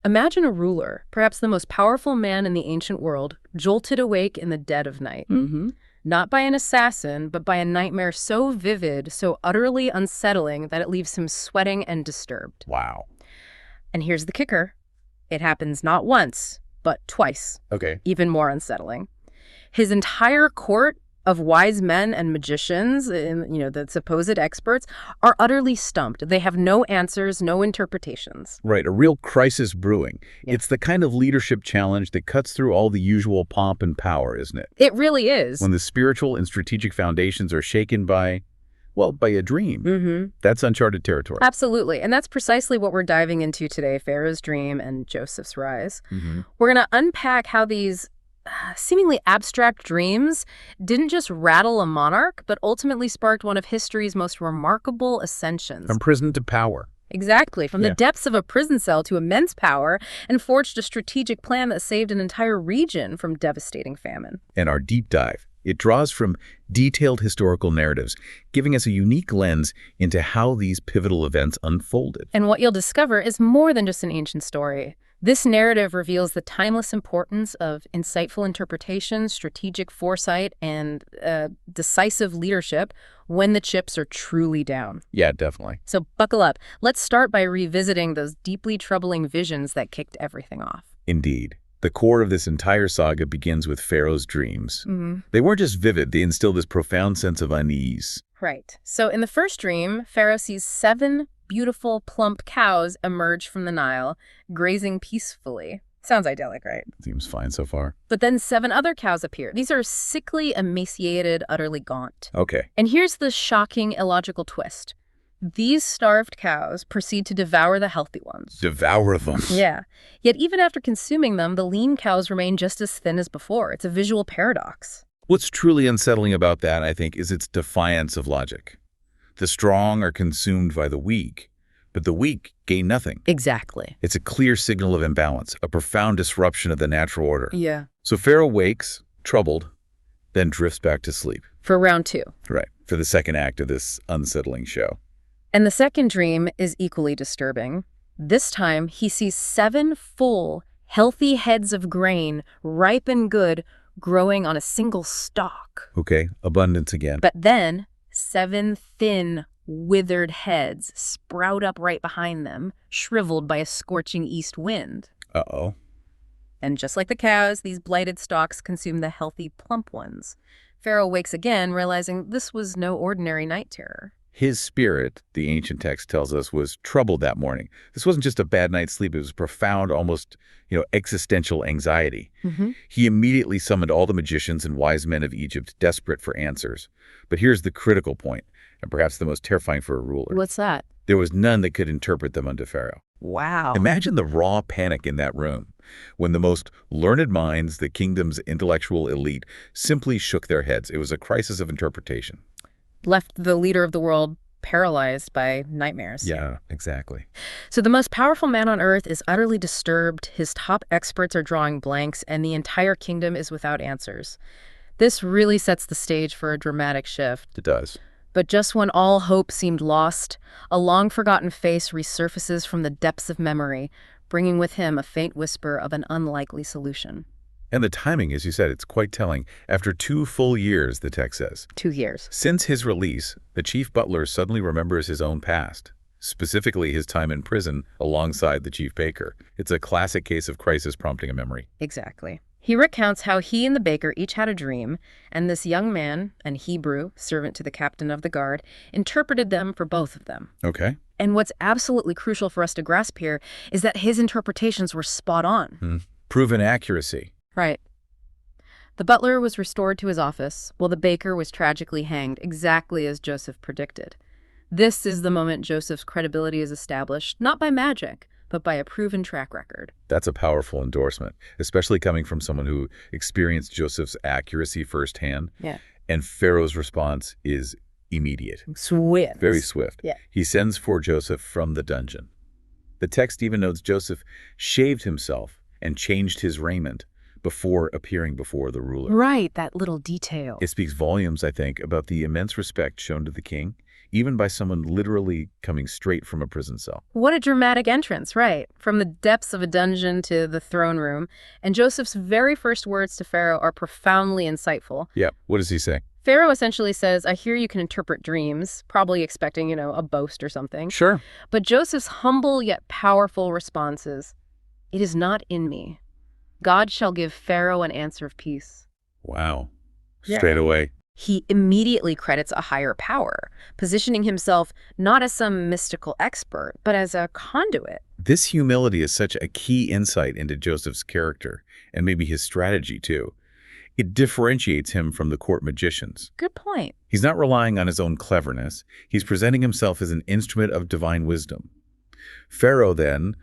Imagine a ruler, perhaps the most powerful man in the ancient world, jolted awake in the dead of night. Mm-hmm. Not by an assassin, but by a nightmare so vivid, so utterly unsettling that it leaves him sweating and disturbed. Wow. And here's the kicker. It happens not once, but twice. Okay. Even more unsettling. His entire court of wise men and magicians, the supposed experts, are utterly stumped. They have no answers, no interpretations. Right, a real crisis brewing. Yeah. It's the kind of leadership challenge that cuts through all the usual pomp and power, isn't it? It really is. When the spiritual and strategic foundations are shaken by a dream. Mm-hmm. That's uncharted territory. Absolutely. And that's precisely what we're diving into today, Pharaoh's dream and Joseph's rise. Mm-hmm. We're going to unpack how these seemingly abstract dreams didn't just rattle a monarch, but ultimately sparked one of history's most remarkable ascensions. From prison to power. Exactly. From the Yeah. depths of a prison cell to immense power, and forged a strategic plan that saved an entire region from devastating famine. And our deep dive, it draws from detailed historical narratives, giving us a unique lens into how these pivotal events unfolded. And what you'll discover is more than just an ancient story. This narrative reveals the timeless importance of insightful interpretation, strategic foresight, and decisive leadership when the chips are truly down. Yeah, definitely. So buckle up. Let's start by revisiting those deeply troubling visions that kicked everything off. Indeed. The core of this entire saga begins with Pharaoh's dreams. Mm-hmm. They weren't just vivid, they instilled this profound sense of unease. Right. So in the first dream, Pharaoh sees 7 beautiful, plump cows emerge from the Nile, grazing peacefully. Sounds idyllic, right? Seems fine so far. But then 7 other cows appear. These are sickly, emaciated, utterly gaunt. Okay. And here's the shocking, illogical twist. These starved cows proceed to devour the healthy ones. Devour them. Yeah. Yet even after consuming them, the lean cows remain just as thin as before. It's a visual paradox. What's truly unsettling about that, I think, is its defiance of logic. The strong are consumed by the weak, but the weak gain nothing. Exactly. It's a clear signal of imbalance, a profound disruption of the natural order. Yeah. So Pharaoh wakes, troubled, then drifts back to sleep. For round 2. Right, for the second act of this unsettling show. And the second dream is equally disturbing. This time, he sees 7 full, healthy heads of grain, ripe and good, growing on a single stalk. Okay, abundance again. But then 7 thin, withered heads sprout up right behind them, shriveled by a scorching east wind. Uh-oh. And just like the cows, these blighted stalks consume the healthy, plump ones. Pharaoh wakes again, realizing this was no ordinary night terror. His spirit, the ancient text tells us, was troubled that morning. This wasn't just a bad night's sleep. It was profound, almost, existential anxiety. Mm-hmm. He immediately summoned all the magicians and wise men of Egypt, desperate for answers. But here's the critical point, and perhaps the most terrifying for a ruler. What's that? There was none that could interpret them unto Pharaoh. Wow. Imagine the raw panic in that room when the most learned minds, the kingdom's intellectual elite, simply shook their heads. It was a crisis of interpretation. Left the leader of the world paralyzed by nightmares. Yeah, exactly. So the most powerful man on earth is utterly disturbed, his top experts are drawing blanks, and the entire kingdom is without answers. This really sets the stage for a dramatic shift. It does. But just when all hope seemed lost, a long-forgotten face resurfaces from the depths of memory, bringing with him a faint whisper of an unlikely solution. And the timing, as you said, it's quite telling. After 2 full years, the text says. 2 years. Since his release, the chief butler suddenly remembers his own past, specifically his time in prison alongside the chief baker. It's a classic case of crisis prompting a memory. Exactly. He recounts how he and the baker each had a dream, and this young man, an Hebrew, servant to the captain of the guard, interpreted them for both of them. Okay. And what's absolutely crucial for us to grasp here is that his interpretations were spot on. Proven accuracy. Right. The butler was restored to his office, while the baker was tragically hanged, exactly as Joseph predicted. This is the moment Joseph's credibility is established, not by magic, but by a proven track record. That's a powerful endorsement, especially coming from someone who experienced Joseph's accuracy firsthand. Yeah. And Pharaoh's response is immediate. Swift. Very swift. Yeah. He sends for Joseph from the dungeon. The text even notes Joseph shaved himself and changed his raiment before appearing before the ruler. Right, that little detail. It speaks volumes, I think, about the immense respect shown to the king, even by someone literally coming straight from a prison cell. What a dramatic entrance, right? From the depths of a dungeon to the throne room. And Joseph's very first words to Pharaoh are profoundly insightful. Yeah, what does he say? Pharaoh essentially says, I hear you can interpret dreams, probably expecting, a boast or something. Sure. But Joseph's humble yet powerful response is, it is not in me. God shall give Pharaoh an answer of peace. Wow. Yeah. Straight away. He immediately credits a higher power, positioning himself not as some mystical expert, but as a conduit. This humility is such a key insight into Joseph's character, and maybe his strategy too. It differentiates him from the court magicians. Good point. He's not relying on his own cleverness. He's presenting himself as an instrument of divine wisdom. Pharaoh then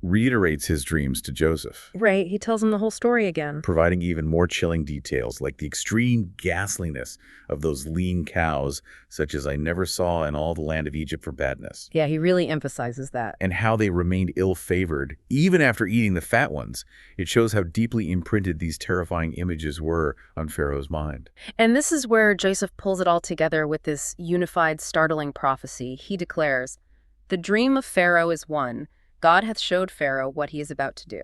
reiterates his dreams to Joseph, Right, he tells him the whole story again. providing even more chilling details, like the extreme ghastliness of those lean cows, such as I never saw in all the land of Egypt for badness, Yeah, he really emphasizes that. and how they remained ill-favored even after eating the fat ones. It shows how deeply imprinted these terrifying images were on Pharaoh's mind. And this is where Joseph pulls it all together with this unified, startling prophecy. He declares, the dream of Pharaoh is one. God hath showed Pharaoh what he is about to do.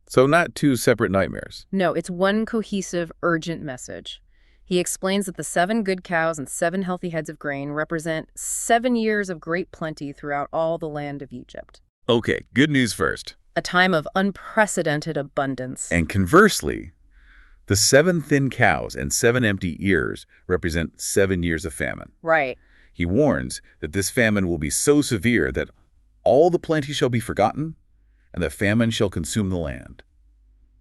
So not two separate nightmares. No, it's one cohesive, urgent message. He explains that the 7 good cows and 7 healthy heads of grain represent 7 years of great plenty throughout all the land of Egypt. Okay, good news first. A time of unprecedented abundance. And conversely, the 7 thin cows and 7 empty ears represent 7 years of famine. Right. He warns that this famine will be so severe that all the plenty shall be forgotten, and the famine shall consume the land.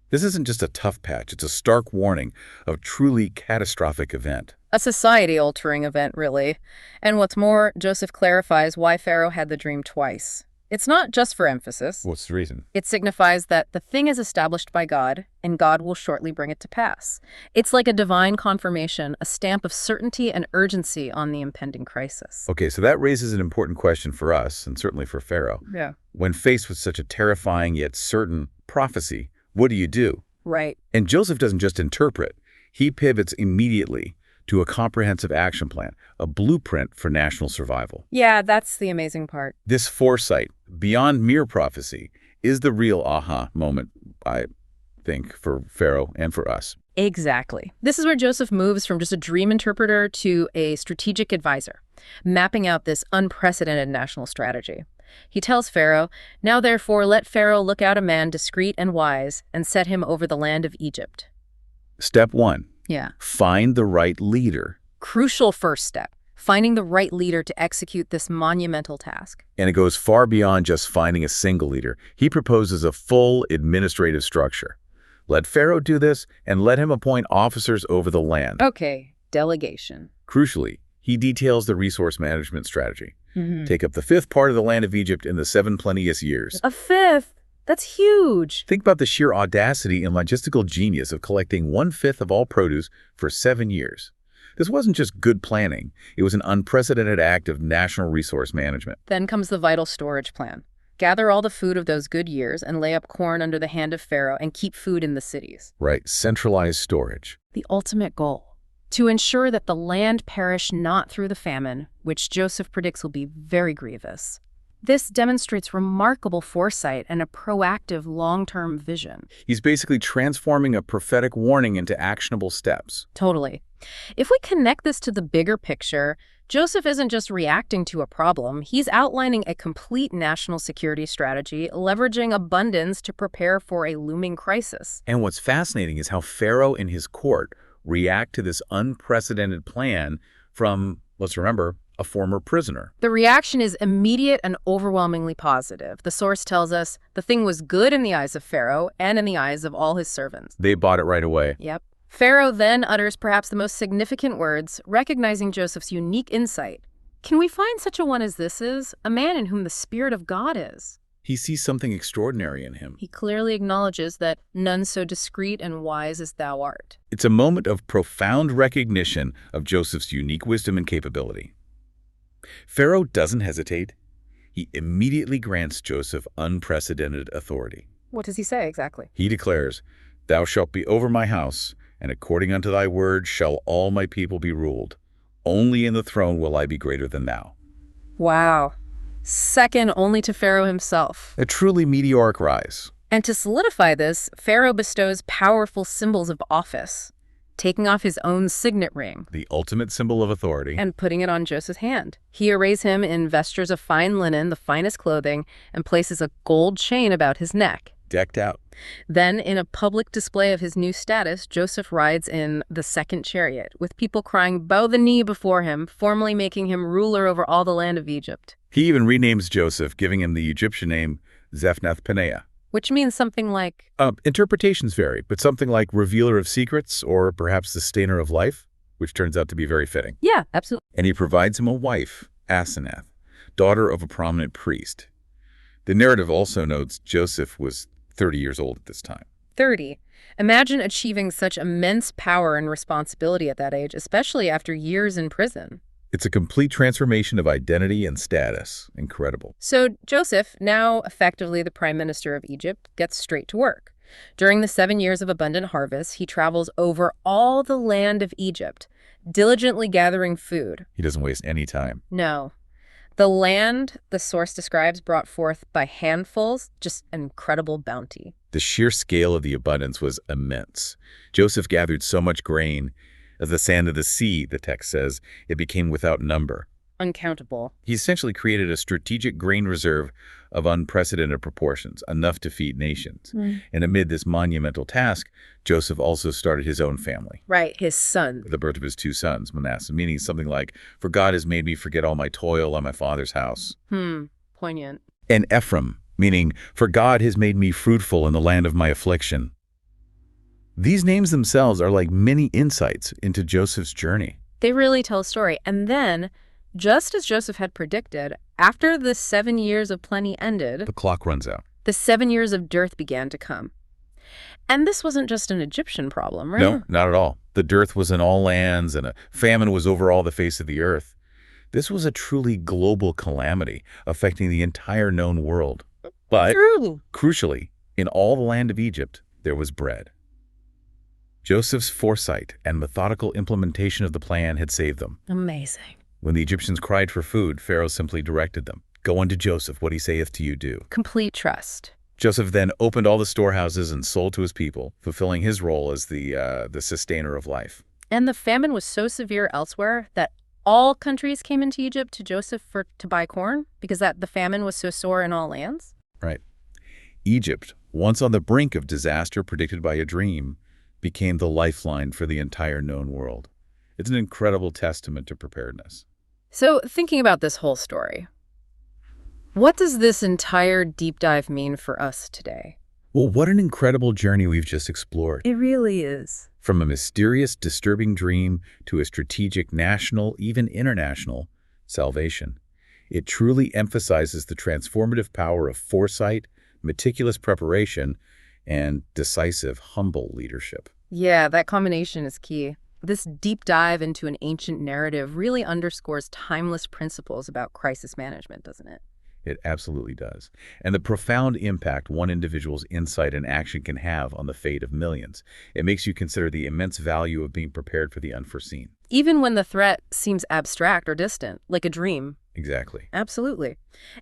This isn't just a tough patch, it's a stark warning of a truly catastrophic event. A society-altering event, really. And what's more, Joseph clarifies why Pharaoh had the dream twice. It's not just for emphasis. What's the reason? It signifies that the thing is established by God, and God will shortly bring it to pass. It's like a divine confirmation, a stamp of certainty and urgency on the impending crisis. Okay, so that raises an important question for us, and certainly for Pharaoh. Yeah. When faced with such a terrifying yet certain prophecy, what do you do? Right. And Joseph doesn't just interpret. He pivots immediately to a comprehensive action plan, a blueprint for national survival. Yeah, that's the amazing part. This foresight, beyond mere prophecy, is the real aha moment, I think, for Pharaoh and for us. Exactly. This is where Joseph moves from just a dream interpreter to a strategic advisor, mapping out this unprecedented national strategy. He tells Pharaoh, now therefore let Pharaoh look out a man discreet and wise, and set him over the land of Egypt. Step 1. Yeah. Find the right leader. Crucial first step, finding the right leader to execute this monumental task. And it goes far beyond just finding a single leader. He proposes a full administrative structure. Let Pharaoh do this, and let him appoint officers over the land. Okay, delegation. Crucially, he details the resource management strategy. Take up the 5th part of the land of Egypt in the 7 plenteous years. A 5th? That's huge. Think about the sheer audacity and logistical genius of collecting 1/5 of all produce for 7 years. This wasn't just good planning. It was an unprecedented act of national resource management. Then comes the vital storage plan. Gather all the food of those good years and lay up corn under the hand of Pharaoh and keep food in the cities. Right, centralized storage. The ultimate goal, to ensure that the land perish not through the famine, which Joseph predicts will be very grievous. This demonstrates remarkable foresight and a proactive long-term vision. He's basically transforming a prophetic warning into actionable steps. Totally. If we connect this to the bigger picture, Joseph isn't just reacting to a problem, he's outlining a complete national security strategy, leveraging abundance to prepare for a looming crisis. And what's fascinating is how Pharaoh and his court react to this unprecedented plan from, let's remember, a former prisoner. The reaction is immediate and overwhelmingly positive. The source tells us the thing was good in the eyes of Pharaoh and in the eyes of all his servants. They bought it right away. Yep. Pharaoh then utters perhaps the most significant words, recognizing Joseph's unique insight. Can we find such a one as this is? A man in whom the Spirit of God is. He sees something extraordinary in him. He clearly acknowledges that none so discreet and wise as thou art. It's a moment of profound recognition of Joseph's unique wisdom and capability. Pharaoh doesn't hesitate. He immediately grants Joseph unprecedented authority. What does he say exactly? He declares, "Thou shalt be over my house, and according unto thy word shall all my people be ruled. Only in the throne will I be greater than thou. Wow. Second only to Pharaoh himself. A truly meteoric rise. And to solidify this, Pharaoh bestows powerful symbols of office, taking off his own signet ring The ultimate symbol of authority. and putting it on Joseph's hand. He arrays him in vestures of fine linen, the finest clothing, and places a gold chain about his neck. Decked out. Then, in a public display of his new status, Joseph rides in the second chariot, with people crying, "Bow the knee before him," formally making him ruler over all the land of Egypt. He even renames Joseph, giving him the Egyptian name Zephnath-Paneah. Which means something like, Interpretations vary, but something like revealer of secrets or perhaps sustainer of life, which turns out to be very fitting. yeah, absolutely. And he provides him a wife, Asenath, daughter of a prominent priest. The narrative also notes Joseph was 30 years old at this time. 30. Imagine achieving such immense power and responsibility at that age, especially after years in prison. It's a complete transformation of identity and status. Incredible. So Joseph, now effectively the prime minister of Egypt, gets straight to work. During the 7 years of abundant harvest, he travels over all the land of Egypt, diligently gathering food. He doesn't waste any time. No. The land, the source describes, brought forth by handfuls, just an incredible bounty. The sheer scale of the abundance was immense. Joseph gathered so much grain, as the sand of the sea, the text says, it became without number. Uncountable. He essentially created a strategic grain reserve of unprecedented proportions, enough to feed nations. And amid this monumental task, Joseph also started his own family. Right, his son. The birth of his 2 sons, Manasseh, meaning something like, "For God has made me forget all my toil on my father's house." Poignant. And Ephraim, meaning, "For God has made me fruitful in the land of my affliction." These names themselves are like many insights into Joseph's journey. They really tell a story. And then, just as Joseph had predicted, after the 7 years of plenty ended, The clock runs out. the 7 years of dearth began to come. And this wasn't just an Egyptian problem, right? No, not at all. The dearth was in all lands, and a famine was over all the face of the earth. This was a truly global calamity affecting the entire known world. But, True. crucially, in all the land of Egypt, there was bread. Joseph's foresight and methodical implementation of the plan had saved them. Amazing. When the Egyptians cried for food, Pharaoh simply directed them, "Go unto Joseph, what he saith to you do." Complete trust. Joseph then opened all the storehouses and sold to his people, fulfilling his role as the sustainer of life. And the famine was so severe elsewhere that all countries came into Egypt to Joseph to buy corn because the famine was so sore in all lands? Right. Egypt, once on the brink of disaster predicted by a dream, became the lifeline for the entire known world. It's an incredible testament to preparedness. So, thinking about this whole story, what does this entire deep dive mean for us today? Well, what an incredible journey we've just explored. It really is. From a mysterious, disturbing dream to a strategic national, even international, salvation. It truly emphasizes the transformative power of foresight, meticulous preparation, and decisive, humble leadership. Yeah, that combination is key. This deep dive into an ancient narrative really underscores timeless principles about crisis management, doesn't it? It absolutely does. And the profound impact one individual's insight and action can have on the fate of millions. It makes you consider the immense value of being prepared for the unforeseen. Even when the threat seems abstract or distant, like a dream. Exactly. Absolutely.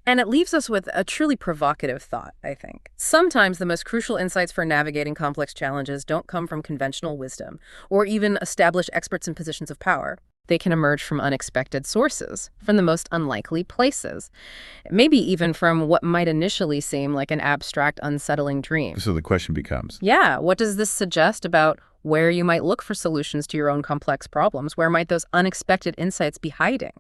And it leaves us with a truly provocative thought, I think. Sometimes the most crucial insights for navigating complex challenges don't come from conventional wisdom or even established experts in positions of power. They can emerge from unexpected sources, from the most unlikely places, maybe even from what might initially seem like an abstract, unsettling dream. So the question becomes, Yeah, what does this suggest about where you might look for solutions to your own complex problems? Where might those unexpected insights be hiding?